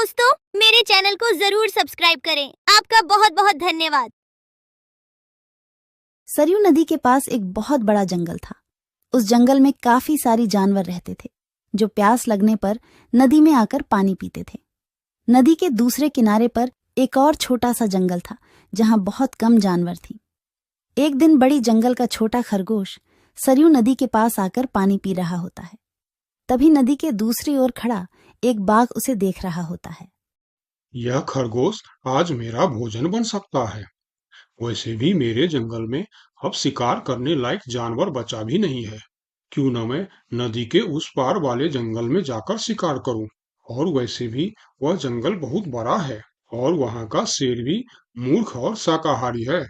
दोस्तों, मेरे चैनल को जरूर सब्सक्राइब करें। आपका बहुत बहुत धन्यवाद। सरयू नदी के पास एक बहुत बड़ा जंगल था। उस जंगल में काफी सारी जानवर रहते थे जो प्यास लगने पर नदी में आकर पानी पीते थे। नदी के दूसरे किनारे पर एक और छोटा सा जंगल था जहां बहुत कम जानवर थी। एक दिन बड़ी जंगल का छोटा खरगोश सरयू नदी के पास आकर पानी पी रहा होता है। तभी नदी के दूसरी ओर खड़ा एक बाघ उसे देख रहा होता है। यह खरगोश आज मेरा भोजन बन सकता है। वैसे भी मेरे जंगल में अब शिकार करने लायक जानवर बचा भी नहीं है। क्यों न मैं नदी के उस पार वाले जंगल में जाकर शिकार करूं। और वैसे भी वह जंगल बहुत बड़ा है और वहां का शेर भी मूर्ख और शाकाहारी है।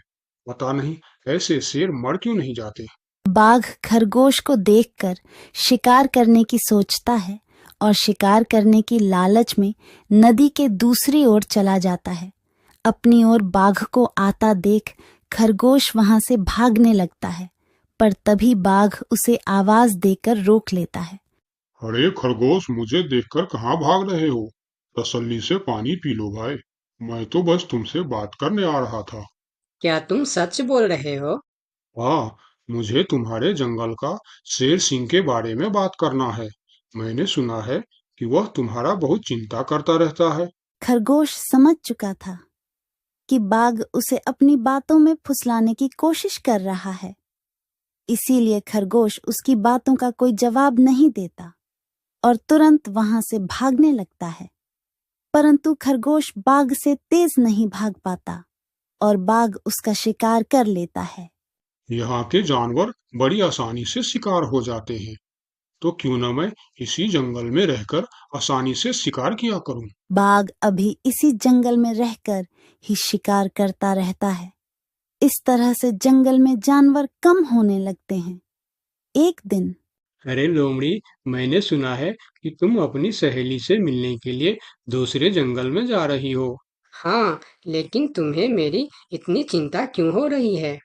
पता नहीं ऐसे शेर मर क्यों नहीं जाते। बाघ खरगोश को देखकर शिकार करने की सोचता है और शिकार करने की लालच में नदी के दूसरी ओर चला जाता है। अपनी ओर बाघ को आता देख खरगोश वहां से भागने लगता है, पर तभी बाघ उसे आवाज देकर रोक लेता है। अरे खरगोश, मुझे देखकर कहाँ भाग रहे हो? तसल्ली से पानी पी लो भाई। मैं तो बस तुमसे बात करने आ रहा था। क्या तुम सच बोल रहे हो? हाँ, मुझे तुम्हारे जंगल का शेर सिंह के बारे में बात करना है। मैंने सुना है कि वह तुम्हारा बहुत चिंता करता रहता है। खरगोश समझ चुका था कि बाघ उसे अपनी बातों में फुसलाने की कोशिश कर रहा है, इसीलिए खरगोश उसकी बातों का कोई जवाब नहीं देता और तुरंत वहां से भागने लगता है। परंतु खरगोश बाघ से तेज नहीं भाग पाता और बाघ उसका शिकार कर लेता है। यहाँ के जानवर बड़ी आसानी से शिकार हो जाते हैं, तो क्यों न मैं इसी जंगल में रहकर आसानी से शिकार किया करूं। बाघ अभी इसी जंगल में रहकर ही शिकार करता रहता है। इस तरह से जंगल में जानवर कम होने लगते हैं। एक दिन अरे लोमड़ी, मैंने सुना है कि तुम अपनी सहेली से मिलने के लिए दूसरे जंगल में जा रही हो। हाँ, लेकिन तुम्हें मेरी इतनी चिंता क्यों हो रही है?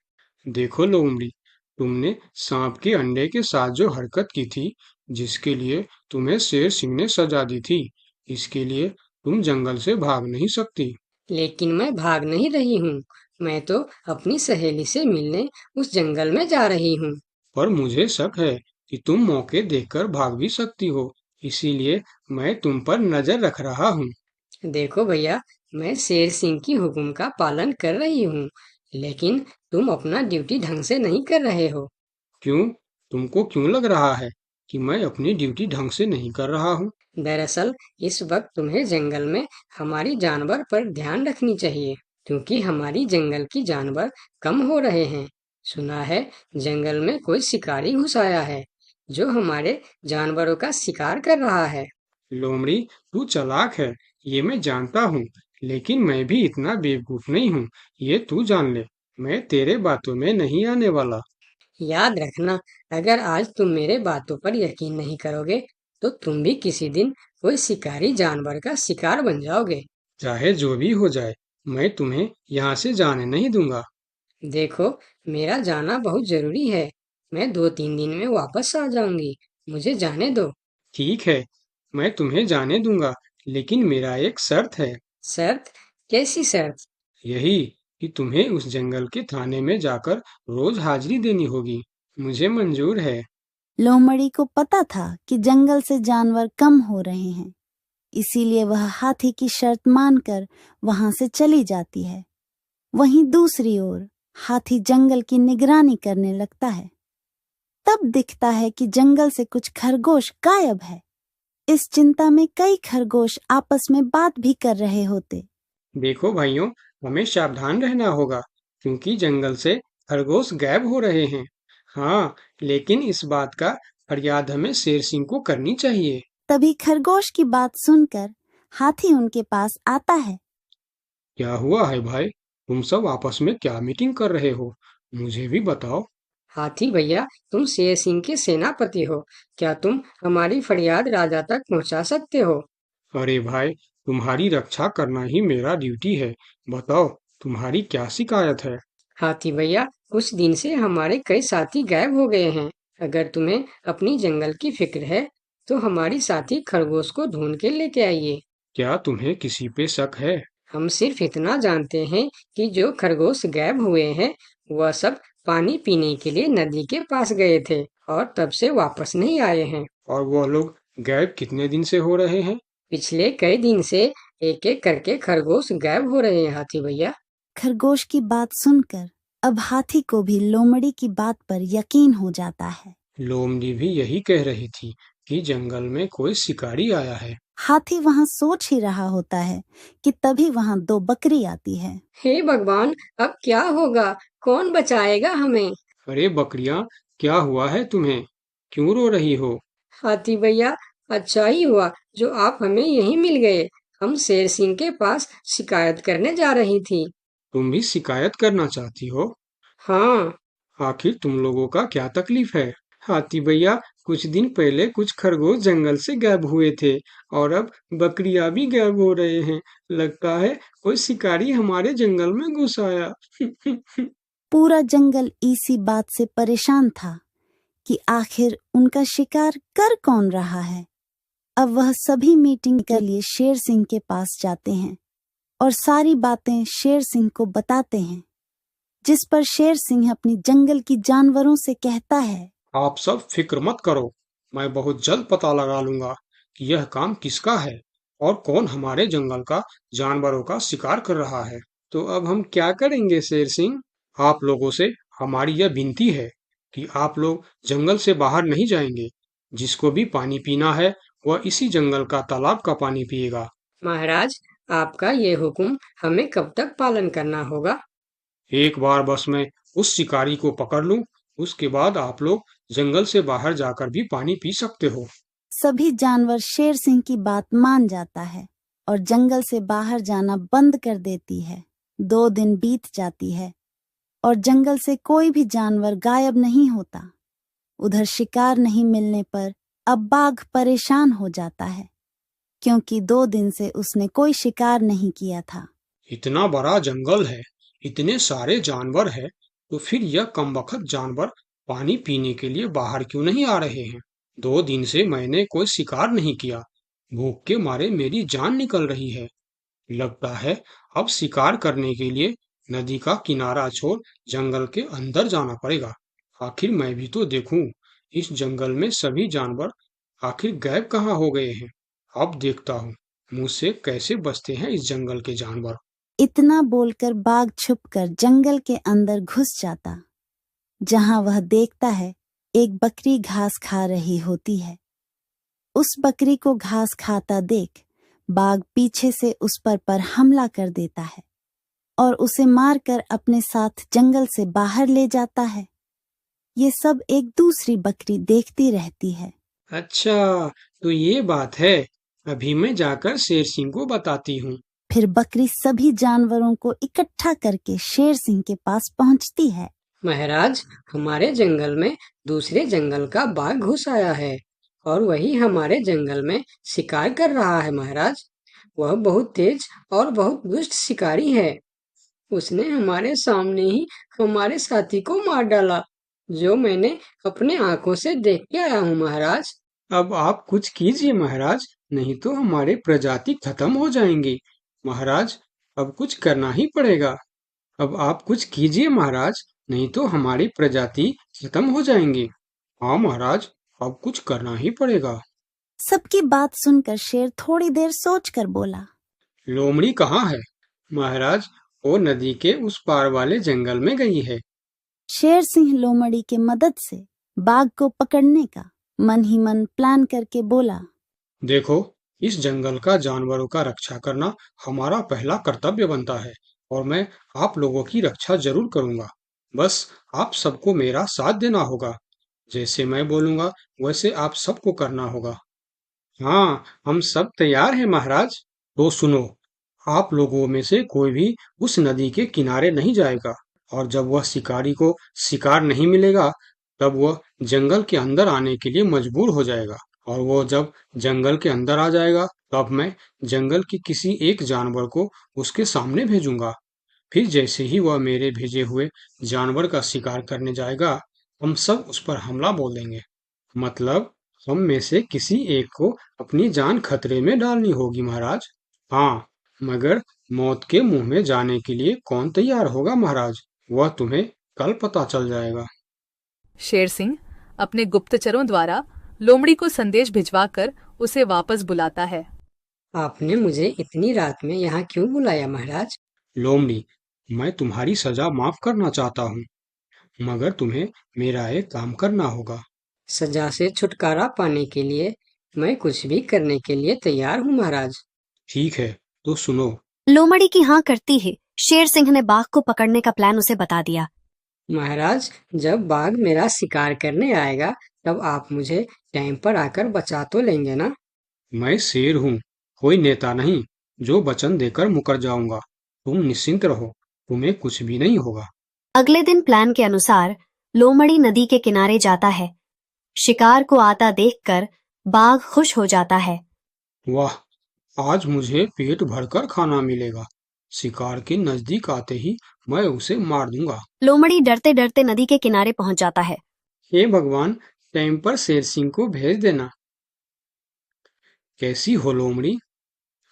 देखो लोमड़ी, तुमने सांप के अंडे के साथ जो हरकत की थी, जिसके लिए तुम्हें शेर सिंह ने सजा दी थी, इसके लिए तुम जंगल से भाग नहीं सकती। लेकिन मैं भाग नहीं रही हूँ। मैं तो अपनी सहेली से मिलने उस जंगल में जा रही हूँ। पर मुझे शक है कि तुम मौके देखकर भाग भी सकती हो, इसीलिए मैं तुम पर नजर रख रहा हूँ। देखो भैया, मैं शेर सिंह की हुक्म का पालन कर रही हूँ, लेकिन तुम अपना ड्यूटी ढंग से नहीं कर रहे हो। क्यों? तुमको क्यों लग रहा है कि मैं अपनी ड्यूटी ढंग से नहीं कर रहा हूँ? दरअसल इस वक्त तुम्हें जंगल में हमारी जानवर पर ध्यान रखनी चाहिए, क्योंकि हमारी जंगल की जानवर कम हो रहे हैं। सुना है जंगल में कोई शिकारी घुस आया है जो हमारे जानवरों का शिकार कर रहा है। लोमड़ी, तू चालाक है, ये मैं जानता हूँ, लेकिन मैं भी इतना बेवकूफ नहीं हूँ, ये तू जान ले। मैं तेरे बातों में नहीं आने वाला। याद रखना, अगर आज तुम मेरे बातों पर यकीन नहीं करोगे, तो तुम भी किसी दिन कोई शिकारी जानवर का शिकार बन जाओगे। चाहे जो भी हो जाए, मैं तुम्हें यहाँ से जाने नहीं दूंगा। देखो, मेरा जाना बहुत जरूरी है। मैं 2-3 दिन में वापस आ जाऊंगी। मुझे जाने दो। ठीक है, मैं तुम्हें जाने दूंगा, लेकिन मेरा एक शर्त है। शर्त? कैसी शर्त? यही कि तुम्हें उस जंगल के थाने में जाकर रोज हाजिरी देनी होगी। मुझे मंजूर है। लोमड़ी को पता था कि जंगल से जानवर कम हो रहे हैं, इसीलिए वह हाथी की शर्त मानकर वहां से चली जाती है। वहीं दूसरी ओर हाथी जंगल की निगरानी करने लगता है। तब दिखता है कि जंगल से कुछ खरगोश गायब है। इस चिंता में कई खरगोश आपस में बात भी कर रहे होते। देखो भाइयों, हमें सावधान रहना होगा, क्योंकि जंगल से खरगोश गायब हो रहे हैं। हाँ, लेकिन इस बात का फरियाद हमें शेर सिंह को करनी चाहिए। तभी खरगोश की बात सुनकर हाथी उनके पास आता है। क्या हुआ है भाई? तुम सब आपस में क्या मीटिंग कर रहे हो? मुझे भी बताओ। हाथी भैया, तुम शेर सिंह के सेनापति हो। क्या तुम हमारी फरियाद राजा तक पहुंचा सकते हो? अरे भाई, तुम्हारी रक्षा करना ही मेरा ड्यूटी है। बताओ, तुम्हारी क्या शिकायत है? हाथी भैया, कुछ दिन से हमारे कई साथी गायब हो गए हैं। अगर तुम्हें अपनी जंगल की फिक्र है, तो हमारी साथी खरगोश को ढूंढ के लेके आइए। क्या तुम्हें किसी पे शक है? हम सिर्फ इतना जानते हैं कि जो खरगोश गायब हुए हैं वह सब पानी पीने के लिए नदी के पास गए थे और तब से वापस नहीं आए हैं। और वह लोग गायब कितने दिन से हो रहे हैं? पिछले कई दिन से एक एक करके खरगोश गायब हो रहे हैं हाथी भैया। खरगोश की बात सुनकर अब हाथी को भी लोमड़ी की बात पर यकीन हो जाता है। लोमड़ी भी यही कह रही थी कि जंगल में कोई शिकारी आया है। हाथी वहाँ सोच ही रहा होता है कि तभी वहाँ 2 बकरी आती है। हे भगवान, अब क्या होगा? कौन बचाएगा हमें? अरे बकरियां, क्या हुआ है तुम्हें? क्यों रो रही हो? हाथी भैया, अच्छा ही हुआ जो आप हमें यहीं मिल गए। हम शेर सिंह के पास शिकायत करने जा रही थी। तुम भी शिकायत करना चाहती हो? हाँ, आखिर तुम लोगों का क्या तकलीफ है? हाथी भैया, कुछ दिन पहले कुछ खरगोश जंगल से गायब हुए थे और अब बकरियां भी गायब हो रहे हैं। लगता है कोई शिकारी हमारे जंगल में घुस आया। पूरा जंगल इसी बात से परेशान था कि आखिर उनका शिकार कर कौन रहा है। अब वह सभी मीटिंग के लिए शेर सिंह के पास जाते हैं और सारी बातें शेर सिंह को बताते हैं, जिस पर शेर सिंह अपनी जंगल की जानवरों से कहता है, आप सब फिक्र मत करो, मैं बहुत जल्द पता लगा लूंगा कि यह काम किसका है और कौन हमारे जंगल का जानवरों का शिकार कर रहा है। तो अब हम क्या करेंगे शेर सिंह? आप लोगों से हमारी यह विनती है कि आप लोग जंगल से बाहर नहीं जाएंगे। जिसको भी पानी पीना है वह इसी जंगल का तालाब का पानी पिएगा। महाराज, आपका ये हुक्म हमें कब तक पालन करना होगा? एक बार बस मैं उस शिकारी को पकड़ लूं, उसके बाद आप लोग जंगल से बाहर जाकर भी पानी पी सकते हो। सभी जानवर शेर सिंह की बात मान जाता है और जंगल से बाहर जाना बंद कर देती है। 2 दिन बीत जाती है और जंगल से कोई भी जानवर गायब नहीं होता। उधर शिकार नहीं मिलने पर अब बाघ परेशान हो जाता है, क्योंकि 2 दिन से उसने कोई शिकार नहीं किया था। इतना बड़ा जंगल है, इतने सारे जानवर है, तो फिर यह कमबख्त जानवर पानी पीने के लिए बाहर क्यों नहीं आ रहे हैं? 2 दिन से मैंने कोई शिकार नहीं किया, भूख के मारे मेरी जान निकल रही है। लगता है अब शिकार करने के लिए नदी का किनारा छोड़ जंगल के अंदर जाना पड़ेगा। आखिर मैं भी तो देखूं, इस जंगल में सभी जानवर आखिर गायब कहाँ हो गए हैं। अब देखता हूँ मुझसे कैसे बचते हैं इस जंगल के जानवर। इतना बोलकर बाघ छुपकर जंगल के अंदर घुस जाता, जहां वह देखता है एक बकरी घास खा रही होती है। उस बकरी को घास खाता देख बाघ पीछे से उस पर हमला कर देता है और उसे मारकर अपने साथ जंगल से बाहर ले जाता है। ये सब एक दूसरी बकरी देखती रहती है। अच्छा, तो ये बात है। अभी मैं जाकर शेर सिंह को बताती हूँ। फिर बकरी सभी जानवरों को इकट्ठा करके शेर सिंह के पास पहुंचती है। महाराज, हमारे जंगल में दूसरे जंगल का बाघ घुस आया है और वही हमारे जंगल में शिकार कर रहा है महाराज। वह बहुत तेज और बहुत दुष्ट शिकारी है। उसने हमारे सामने ही हमारे साथी को मार डाला, जो मैंने अपने आंखों से देख के आया हूँ महाराज। अब आप कुछ कीजिए महाराज, नहीं तो हमारे प्रजाति खत्म हो जाएंगी। महाराज, अब कुछ करना ही पड़ेगा। अब आप कुछ कीजिए महाराज, नहीं तो हमारी प्रजाति खत्म हो जाएंगी। हाँ महाराज, अब कुछ करना ही पड़ेगा। सबकी बात सुनकर शेर थोड़ी देर सोचकर बोला, लोमड़ी कहाँ है? महाराज, वो नदी के उस पार वाले जंगल में गई है। शेर सिंह लोमड़ी के मदद से बाघ को पकड़ने का मन ही मन प्लान करके बोला, देखो, इस जंगल का जानवरों का रक्षा करना हमारा पहला कर्तव्य बनता है और मैं आप लोगों की रक्षा जरूर करूंगा। बस आप सबको मेरा साथ देना होगा। जैसे मैं बोलूंगा वैसे आप सबको करना होगा। हाँ, हम सब तैयार हैं महाराज। तो सुनो, आप लोगों में से कोई भी उस नदी के किनारे नहीं जाएगा और जब वह शिकारी को शिकार नहीं मिलेगा तब वह जंगल के अंदर आने के लिए मजबूर हो जाएगा और वो जब जंगल के अंदर आ जाएगा तब मैं जंगल के किसी एक जानवर को उसके सामने भेजूंगा। फिर जैसे ही वह मेरे भेजे हुए जानवर का शिकार करने जाएगा हम सब उस पर हमला बोल देंगे। मतलब हम में से किसी एक को अपनी जान खतरे में डालनी होगी महाराज। हाँ, मगर मौत के मुंह में जाने के लिए कौन तैयार होगा महाराज? वह तुम्हें कल पता चल जाएगा। शेर सिंह अपने गुप्तचरों द्वारा लोमड़ी को संदेश भिजवाकर उसे वापस बुलाता है। आपने मुझे इतनी रात में यहाँ क्यों बुलाया महाराज? लोमड़ी, मैं तुम्हारी सजा माफ करना चाहता हूँ, मगर तुम्हें मेरा एक काम करना होगा। सजा से छुटकारा पाने के लिए मैं कुछ भी करने के लिए तैयार हूँ महाराज। ठीक है, तो सुनो। लोमड़ी की हाँ करती ही शेर सिंह ने बाघ को पकड़ने का प्लान उसे बता दिया। महाराज, जब बाघ मेरा शिकार करने आएगा तब आप मुझे टाइम पर आकर बचा तो लेंगे ना? मैं शेर हूँ, कोई नेता नहीं जो वचन देकर मुकर जाऊंगा। तुम निश्चिंत रहो, तुम्हें कुछ भी नहीं होगा। अगले दिन प्लान के अनुसार लोमड़ी नदी के किनारे जाता है। शिकार को आता देखकर बाघ खुश हो जाता है। वाह, आज मुझे पेट भरकर खाना मिलेगा। शिकार के नजदीक आते ही मैं उसे मार दूंगा। लोमड़ी डरते डरते नदी के किनारे पहुंच जाता है। हे भगवान, टाइम पर शेर सिंह को भेज देना। कैसी हो लोमड़ी?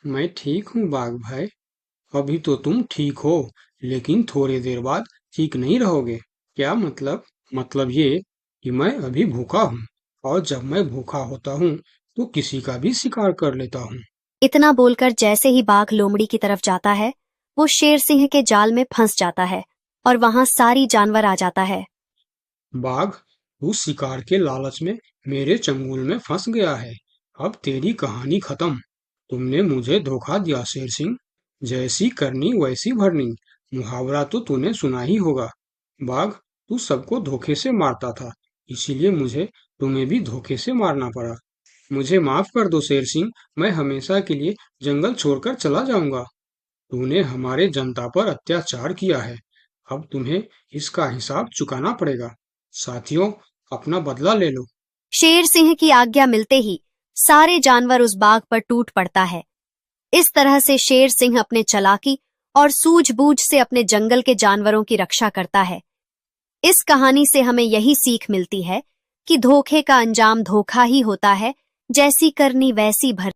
मैं ठीक हूँ बाघ भाई। अभी तो तुम ठीक हो, लेकिन थोड़ी देर बाद ठीक नहीं रहोगे। क्या मतलब? मतलब ये कि मैं अभी भूखा हूँ, और जब मैं भूखा होता हूँ तो किसी का भी शिकार कर लेता हूँ। इतना बोलकर जैसे ही बाघ लोमड़ी की तरफ जाता है, वो शेर सिंह के जाल में फंस जाता है और वहां सारी जानवर आ जाता है। बाघ, तू शिकार के लालच में मेरे चंगुल में फंस गया है। अब तेरी कहानी खत्म। तुमने मुझे धोखा दिया शेर सिंह। जैसी करनी वैसी भरनी, मुहावरा तो तूने सुना ही होगा। बाघ, तू सबको धोखे से मारता था, इसीलिए मुझे तुम्हें भी धोखे से मारना पड़ा। मुझे माफ कर दो शेर सिंह, मैं हमेशा के लिए जंगल छोड़कर चला जाऊंगा। तूने हमारे जनता पर अत्याचार किया है, अब तुम्हें इसका हिसाब चुकाना पड़ेगा। साथियों, अपना बदला ले लो। शेर सिंह की आज्ञा मिलते ही सारे जानवर उस बाघ पर टूट पड़ता है। इस तरह से शेर सिंह अपने चालाकी और सूझबूझ से अपने जंगल के जानवरों की रक्षा करता है। इस कहानी से हमें यही सीख मिलती है कि धोखे का अंजाम धोखा ही होता है, जैसी करनी वैसी भर।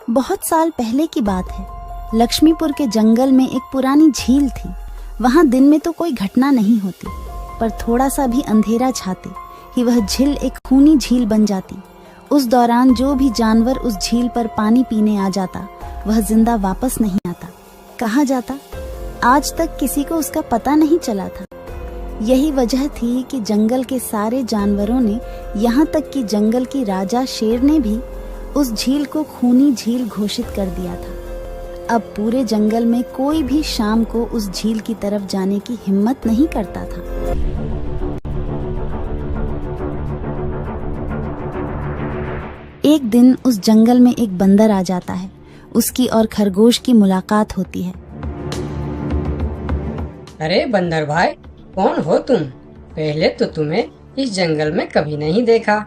बहुत साल पहले की बात है। लक्ष्मीपुर के जंगल में एक पुरानी झील थी। वहां दिन में तो कोई घटना नहीं होती, पर थोड़ा सा भी अंधेरा छाते ही वह झील एक खूनी झील बन जाती। उस दौरान जो भी जानवर उस झील पर पानी पीने आ जाता, वह जिंदा वापस नहीं आता। कहाँ जाता, आज तक किसी को उसका पता नहीं चला था। यही वजह थी कि जंगल के सारे जानवरों ने, यहाँ तक कि जंगल की राजा शेर ने भी उस झील को खूनी झील घोषित कर दिया था। अब पूरे जंगल में कोई भी शाम को उस झील की तरफ जाने की हिम्मत नहीं करता था। एक दिन उस जंगल में एक बंदर आ जाता है। उसकी और खरगोश की मुलाकात होती है। अरे बंदर भाई, कौन हो तुम? पहले तो तुम्हें इस जंगल में कभी नहीं देखा।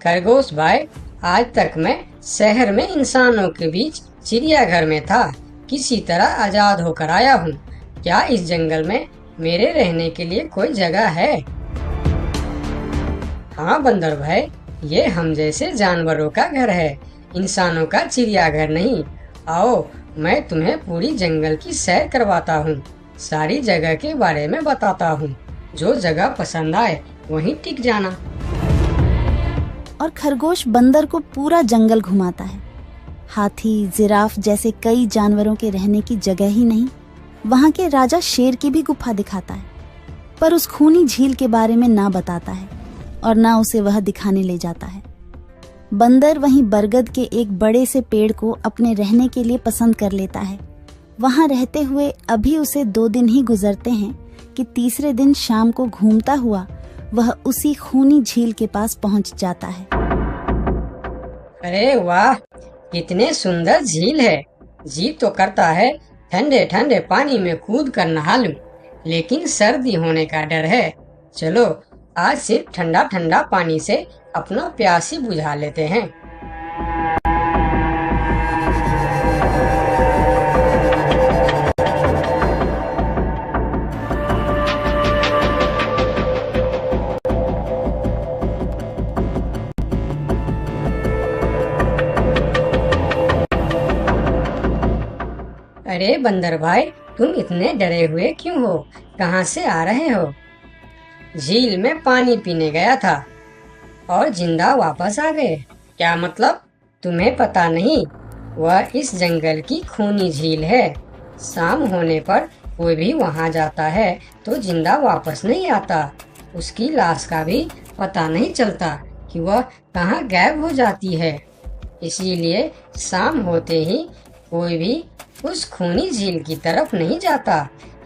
खरगोश भाई, आज तक मैं शहर में इंसानों के बीच चिड़ियाघर में था, किसी तरह आजाद होकर आया हूँ। क्या इस जंगल में मेरे रहने के लिए कोई जगह है? हाँ बंदर भाई, ये हम जैसे जानवरों का घर है, इंसानों का चिड़ियाघर नहीं। आओ, मैं तुम्हें पूरी जंगल की सैर करवाता हूँ, सारी जगह के बारे में बताता हूँ। जो जगह पसंद आए वहीं टिक जाना। और खरगोश बंदर को पूरा जंगल घुमाता है। हाथी, जिराफ जैसे कई जानवरों के रहने की जगह ही नहीं, वहां के राजा शेर की भी गुफा दिखाता है, पर उस खूनी झील के बारे में ना बताता है और ना उसे वह दिखाने ले जाता है। बंदर वहीं बरगद के एक बड़े से पेड़ को अपने रहने के लिए पसंद कर लेता है। वहां रहते हुए अभी उसे 2 दिन ही गुजरते हैं कि तीसरे दिन शाम को घूमता हुआ वह उसी खूनी झील के पास पहुंच जाता है। अरे वाह, कितने सुंदर झील है। जी तो करता है ठंडे ठंडे पानी में कूद कर नहा लूं, लेकिन सर्दी होने का डर है। चलो, आज सिर्फ ठंडा ठंडा पानी से अपना प्यास ही बुझा लेते हैं। अरे बंदर भाई, तुम इतने डरे हुए क्यों हो? कहाँ से आ रहे हो? झील में पानी पीने गया था और जिंदा वापस आ गए। क्या मतलब? तुम्हें पता नहीं? वह इस जंगल की खूनी झील है। शाम होने पर कोई भी वहाँ जाता है तो जिंदा वापस नहीं आता। उसकी लाश का भी पता नहीं चलता कि वह कहाँ गायब हो जाती है। इसीलिए शाम होते ही कोई भी उस खूनी झील की तरफ नहीं जाता।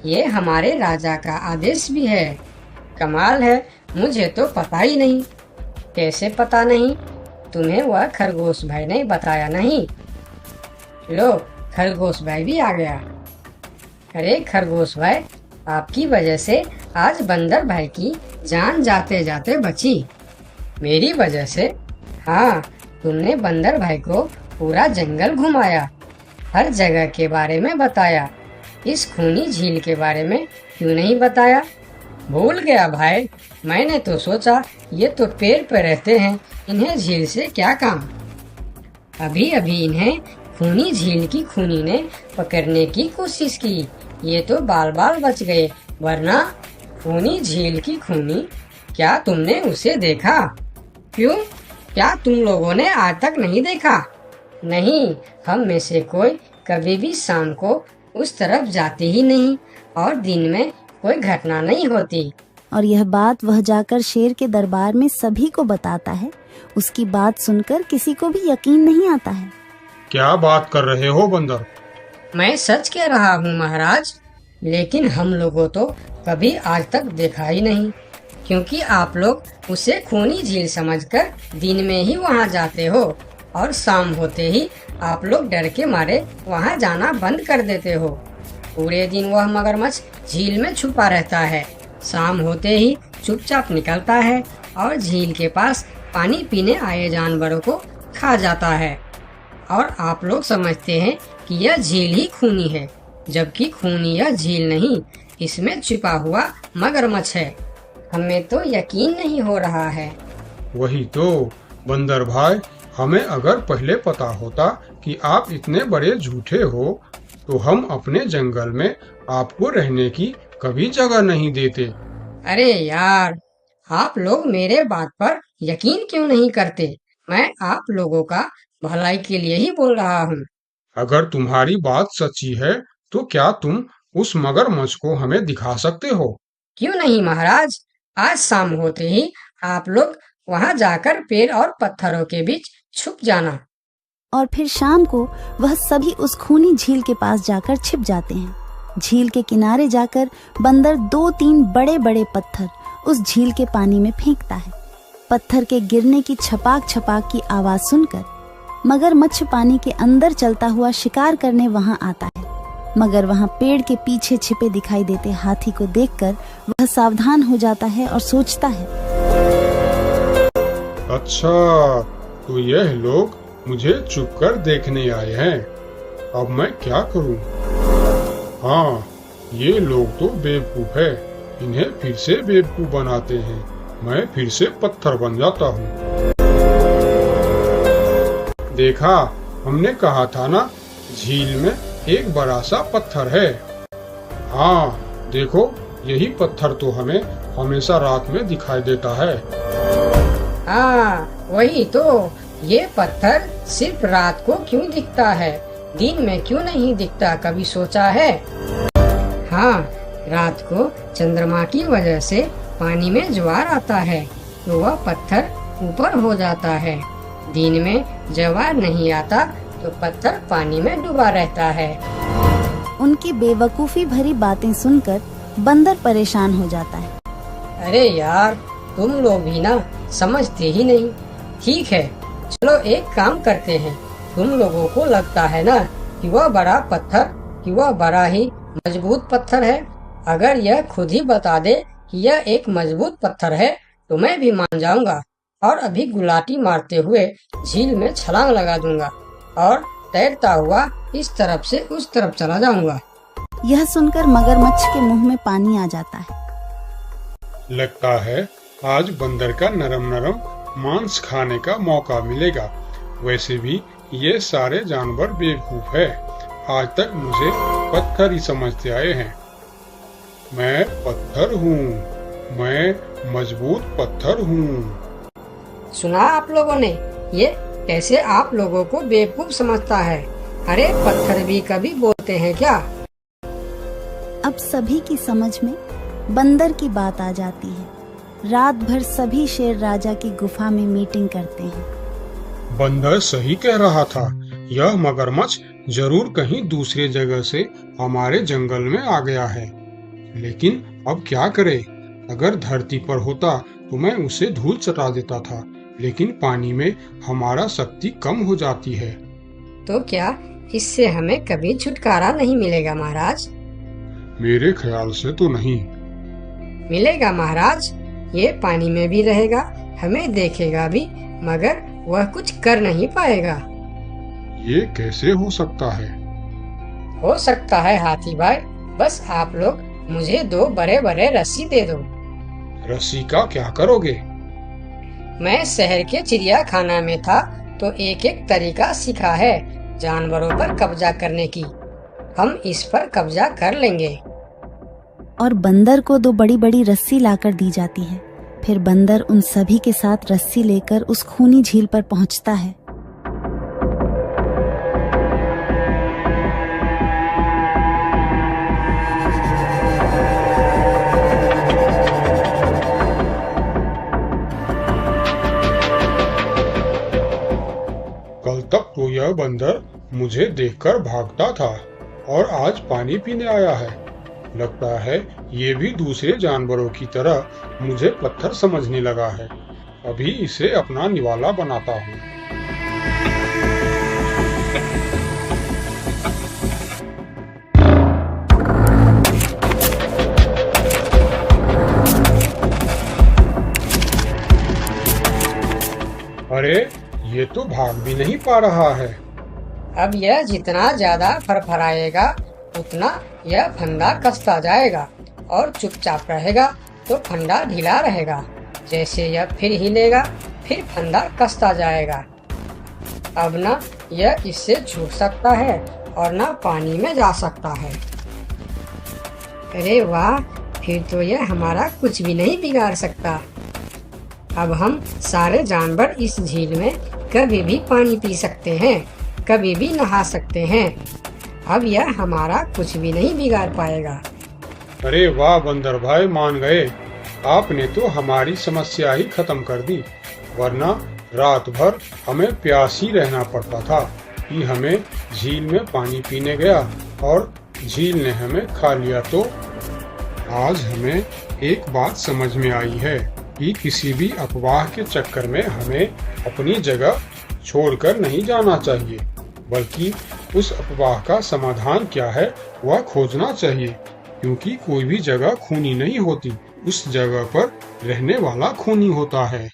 ये हमारे राजा का आदेश भी है। कमाल है, मुझे तो पता ही नहीं। कैसे पता नहीं? तुम्हें वह खरगोश भाई ने बताया नहीं? लो, खरगोश भाई भी आ गया। अरे खरगोश भाई, आपकी वजह से आज बंदर भाई की जान जाते जाते बची। मेरी वजह से? हाँ, तुमने बंदर भाई को पूरा जंगल घुमाया, हर जगह के बारे में बताया। इस खूनी झील के बारे में क्यों नहीं बताया? भूल गया भाई, मैंने तो सोचा ये तो पेड़ पे रहते हैं, इन्हें झील से क्या काम। अभी अभी इन्हें खूनी झील की खूनी ने पकड़ने की कोशिश की, ये तो बाल बाल बच गए, वरना खूनी झील की खूनी, क्या तुमने उसे देखा? क्यों, क्या तुम लोगों ने आज तक नहीं देखा? नहीं, हम में से कोई कभी भी शाम को उस तरफ जाते ही नहीं और दिन में कोई घटना नहीं होती। और यह बात वह जाकर शेर के दरबार में सभी को बताता है। उसकी बात सुनकर किसी को भी यकीन नहीं आता है। क्या बात कर रहे हो बंदर? मैं सच कह रहा हूँ महाराज, लेकिन हम लोगों तो कभी आज तक देखा ही नहीं, क्योंकि आप लोग उसे खूनी झील समझकर दिन में ही वहाँ जाते हो और शाम होते ही आप लोग डर के मारे वहाँ जाना बंद कर देते हो। पूरे दिन वह मगरमच्छ झील में छुपा रहता है, शाम होते ही चुपचाप निकलता है और झील के पास पानी पीने आए जानवरों को खा जाता है। और आप लोग समझते हैं कि यह झील ही खूनी है, जबकि खूनी यह झील नहीं, इसमें छिपा हुआ मगरमच्छ है। हमें तो यकीन नहीं हो रहा है। वही तो बंदर भाई, हमें अगर पहले पता होता कि आप इतने बड़े झूठे हो तो हम अपने जंगल में आपको रहने की कभी जगह नहीं देते। अरे यार, आप लोग मेरे बात पर यकीन क्यों नहीं करते? मैं आप लोगों का भलाई के लिए ही बोल रहा हूँ। अगर तुम्हारी बात सच्ची है तो क्या तुम उस मगरमच्छ को हमें दिखा सकते हो? क्यों नहीं महाराज, आज शाम होते ही आप लोग वहाँ जाकर पेड़ और पत्थरों के बीच छुप जाना। और फिर शाम को वह सभी उस खूनी झील के पास जाकर छिप जाते हैं। झील के किनारे जाकर बंदर 2-3 बड़े बड़े पत्थर उस झील के पानी में फेंकता है। पत्थर के गिरने की छपाक छपाक की आवाज सुनकर मगरमच्छ पानी के अंदर चलता हुआ शिकार करने वहां आता है। मगर वहां पेड़ के पीछे छिपे दिखाई देते हाथी को देखकर वह सावधान हो जाता है और सोचता है, अच्छा, तो यह लोग मुझे छुपकर देखने आए हैं। अब मैं क्या करूं? हाँ, ये लोग तो बेवकूफ है, इन्हें फिर से बेवकूफ बनाते हैं। मैं फिर से पत्थर बन जाता हूँ। देखा, हमने कहा था ना, झील में एक बड़ा सा पत्थर है। हाँ, देखो, यही पत्थर तो हमें हमेशा रात में दिखाई देता है। हाँ, वही तो। ये पत्थर सिर्फ रात को क्यों दिखता है, दिन में क्यों नहीं दिखता, कभी सोचा है? हाँ, रात को चंद्रमा की वजह से पानी में ज्वार आता है तो वह पत्थर ऊपर हो जाता है। दिन में ज्वार नहीं आता तो पत्थर पानी में डूबा रहता है। उनकी बेवकूफी भरी बातें सुनकर बंदर परेशान हो जाता है। अरे यार, तुम लोग भी ना समझते ही नहीं। ठीक है, चलो एक काम करते हैं। तुम लोगों को लगता है ना कि वह बड़ा पत्थर, कि वह बड़ा ही मजबूत पत्थर है। अगर यह खुद ही बता दे कि यह एक मजबूत पत्थर है तो मैं भी मान जाऊंगा और अभी गुलाटी मारते हुए झील में छलांग लगा दूंगा और तैरता हुआ इस तरफ से उस तरफ चला जाऊंगा। यह सुनकर मगरमच्छ के मुंह में पानी आ जाता है। लगता है आज बंदर का नरम नरम मांस खाने का मौका मिलेगा। वैसे भी ये सारे जानवर बेवकूफ है, आज तक मुझे पत्थर ही समझते आए हैं। मैं पत्थर हूँ, मैं मजबूत पत्थर हूँ। सुना आप लोगों ने? ये कैसे आप लोगों को बेवकूफ समझता है? अरे पत्थर भी कभी बोलते हैं क्या? अब सभी की समझ में बंदर की बात आ जाती है। रात भर सभी शेर राजा की गुफा में मीटिंग करते हैं। बंदर सही कह रहा था, यह मगरमच्छ जरूर कहीं दूसरे जगह से हमारे जंगल में आ गया है। लेकिन अब क्या करे? अगर धरती पर होता तो मैं उसे धूल चटा देता था, लेकिन पानी में हमारा शक्ति कम हो जाती है। तो क्या इससे हमें कभी छुटकारा नहीं मिलेगा महाराज? मेरे ख्याल से तो नहीं। मिलेगा महाराज। ये पानी में भी रहेगा, हमें देखेगा भी, मगर वह कुछ कर नहीं पाएगा। ये कैसे हो सकता है? हो सकता है हाथी भाई, बस आप लोग मुझे 2 बड़े बड़े रस्सी दे दो। रस्सी का क्या करोगे? मैं शहर के चिड़ियाखाना में था तो एक एक तरीका सीखा है जानवरों पर कब्जा करने की। हम इस पर कब्जा कर लेंगे। और बंदर को 2 बड़ी बड़ी रस्सी लाकर दी जाती है। फिर बंदर उन सभी के साथ रस्सी लेकर उस खूनी झील पर पहुंचता है। कल तक तो यह बंदर मुझे देखकर भागता था और आज पानी पीने आया है। लगता है ये भी दूसरे जानवरों की तरह मुझे पत्थर समझने लगा है। अभी इसे अपना निवाला बनाता हूँ। अरे ये तो भाग भी नहीं पा रहा है। अब यह जितना ज्यादा फरफराएगा उतना यह फंदा कसता जाएगा और चुपचाप रहेगा तो फंदा ढीला रहेगा। जैसे यह फिर हिलेगा फिर फंदा कसता जाएगा। अब ना यह इससे छूट सकता है और ना पानी में जा सकता है। अरे वाह, फिर तो यह हमारा कुछ भी नहीं बिगाड़ सकता। अब हम सारे जानवर इस झील में कभी भी पानी पी सकते हैं, कभी भी नहा सकते हैं। अब यह हमारा कुछ भी नहीं बिगाड़ पाएगा। अरे वाह बंदर भाई, मान गए। आपने तो हमारी समस्या ही खत्म कर दी, वरना रात भर हमें प्यास ही रहना पड़ता था कि हमें झील में पानी पीने गया और झील ने हमें खा लिया। तो आज हमें एक बात समझ में आई है कि किसी भी अफवाह के चक्कर में हमें अपनी जगह छोड़कर नहीं जाना चाहिए, बल्कि उस अफवाह का समाधान क्या है वह खोजना चाहिए। क्योंकि कोई भी जगह खूनी नहीं होती, उस जगह पर रहने वाला खूनी होता है।